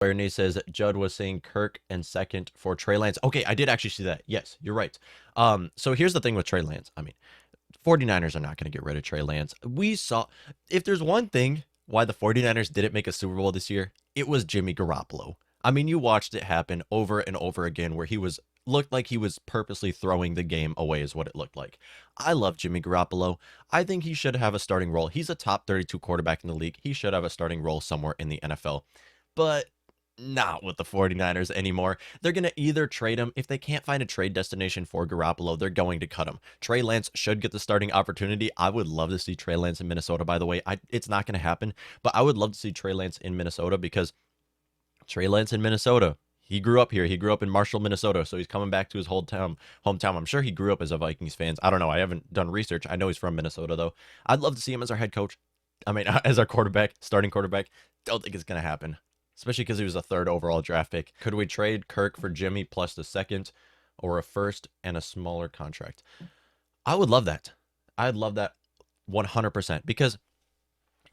Ernie says Judd was saying Kirk and second for Trey Lance. Okay, I did actually see that. Yes, you're right. So here's the thing with Trey Lance. I mean, 49ers are not going to get rid of Trey Lance. We saw, if there's one thing why the 49ers didn't make a Super Bowl this year, it was Jimmy Garoppolo. I mean, you watched it happen over and over again where he was looked like he was purposely throwing the game away is what it looked like. I love Jimmy Garoppolo. I think he should have a starting role. He's a top 32 quarterback in the league. He should have a starting role somewhere in the NFL. But not with the 49ers anymore. They're going to either trade him. If they can't find a trade destination for Garoppolo, they're going to cut him. Trey Lance should get the starting opportunity. I would love to see Trey Lance in Minnesota, by the way. It's not going to happen, but I would love to see Trey Lance in Minnesota because Trey Lance in Minnesota, he grew up here. He grew up in Marshall, Minnesota, so he's coming back to his hometown. I'm sure he grew up as a Vikings fan. I don't know. I haven't done research. I know he's from Minnesota, though. I'd love to see him as our head coach. I mean, as our quarterback, starting quarterback. Don't think it's going to happen, especially because he was a third overall draft pick. Could we trade Kirk for Jimmy plus the second or a first and a smaller contract? I would love that. I'd love that 100% because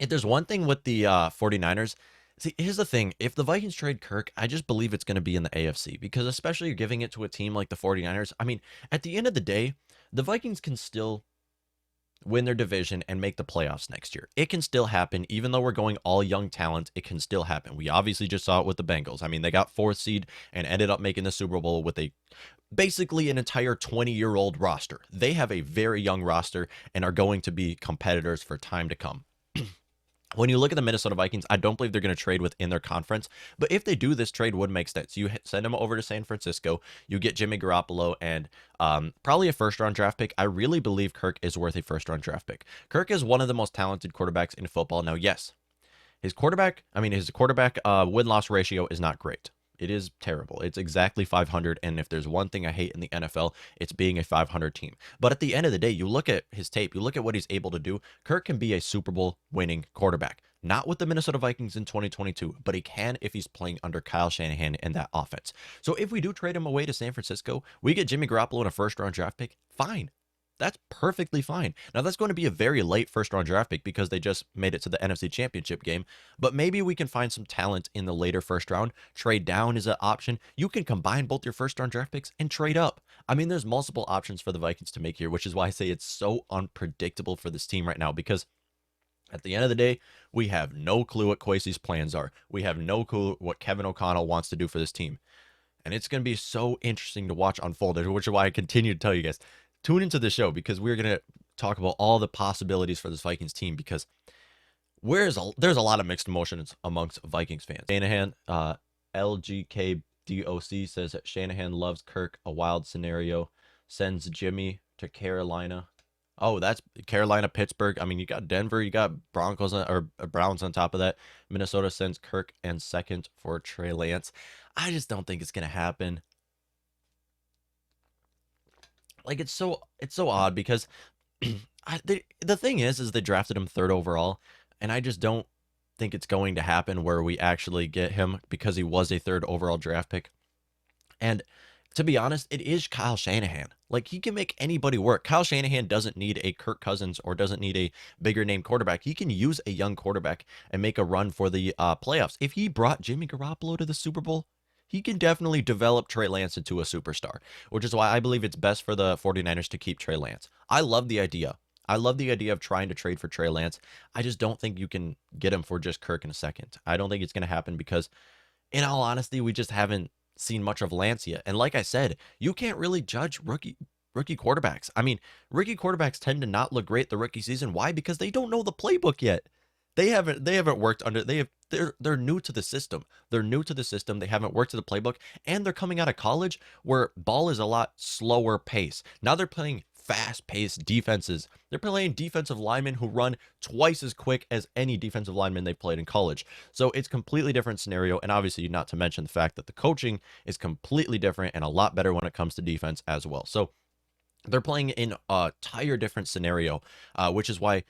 if there's one thing with the 49ers, see, here's the thing. If the Vikings trade Kirk, I just believe it's going to be in the AFC because especially you're giving it to a team like the 49ers. I mean, at the end of the day, the Vikings can still win their division and make the playoffs next year. It can still happen. Even though we're going all young talent, it can still happen. We obviously just saw it with the Bengals. I mean, they got fourth seed and ended up making the Super Bowl with basically an entire 20-year-old roster. They have a very young roster and are going to be competitors for time to come. When you look at the Minnesota Vikings, I don't believe they're going to trade within their conference. But if they do, this trade would make sense. You send them over to San Francisco. You get Jimmy Garoppolo and probably a first-round draft pick. I really believe Kirk is worth a first-round draft pick. Kirk is one of the most talented quarterbacks in football. Now, yes, his quarterback win-loss ratio is not great. It is terrible. It's exactly 500, and if there's one thing I hate in the NFL, it's being a 500 team. But at the end of the day, you look at his tape, you look at what he's able to do, Kirk can be a Super Bowl winning quarterback. Not with the Minnesota Vikings in 2022, but he can if he's playing under Kyle Shanahan in that offense. So if we do trade him away to San Francisco, we get Jimmy Garoppolo in a first-round draft pick, fine. That's perfectly fine. Now, that's going to be a very late first-round draft pick because they just made it to the NFC Championship game. But maybe we can find some talent in the later first round. Trade down is an option. You can combine both your first-round draft picks and trade up. I mean, there's multiple options for the Vikings to make here, which is why I say it's so unpredictable for this team right now because at the end of the day, we have no clue what Kwesi's plans are. We have no clue what Kevin O'Connell wants to do for this team. And it's going to be so interesting to watch unfold, which is why I continue to tell you guys, tune into the show because we're going to talk about all the possibilities for this Vikings team because there's a lot of mixed emotions amongst Vikings fans. Shanahan, LGKDOC says that Shanahan loves Kirk, a wild scenario, sends Jimmy to Carolina. Oh, that's Carolina, Pittsburgh. I mean, you got Denver, you got Browns on top of that. Minnesota sends Kirk and second for Trey Lance. I just don't think it's going to happen. Like it's so odd because the thing is they drafted him third overall, and I just don't think it's going to happen where we actually get him because he was a third overall draft pick. And to be honest, it is Kyle Shanahan. Like he can make anybody work. Kyle Shanahan doesn't need a Kirk Cousins or doesn't need a bigger name quarterback. He can use a young quarterback and make a run for the playoffs. If he brought Jimmy Garoppolo to the Super Bowl, he can definitely develop Trey Lance into a superstar, which is why I believe it's best for the 49ers to keep Trey Lance. I love the idea. I love the idea of trying to trade for Trey Lance. I just don't think you can get him for just Kirk in a second. I don't think it's going to happen because, in all honesty, we just haven't seen much of Lance yet. And like I said, you can't really judge rookie quarterbacks. I mean, rookie quarterbacks tend to not look great the rookie season. Why? Because they don't know the playbook yet. They haven't worked under they're new to the system. They're new to the system. They haven't worked to the playbook, and they're coming out of college where ball is a lot slower pace. Now they're playing fast-paced defenses. They're playing defensive linemen who run twice as quick as any defensive lineman they've played in college. So it's completely different scenario, and obviously not to mention the fact that the coaching is completely different and a lot better when it comes to defense as well. So they're playing in a entire different scenario, which is why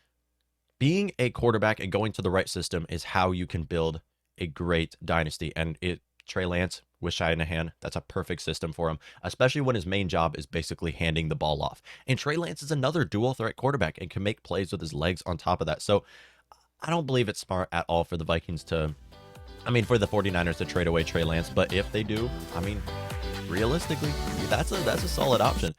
being a quarterback and going to the right system is how you can build a great dynasty. And Trey Lance with Shanahan, that's a perfect system for him, especially when his main job is basically handing the ball off. And Trey Lance is another dual threat quarterback and can make plays with his legs on top of that. So I don't believe it's smart at all for the Vikings to I mean, for the 49ers to trade away Trey Lance, but if they do, I mean, realistically, that's a solid option.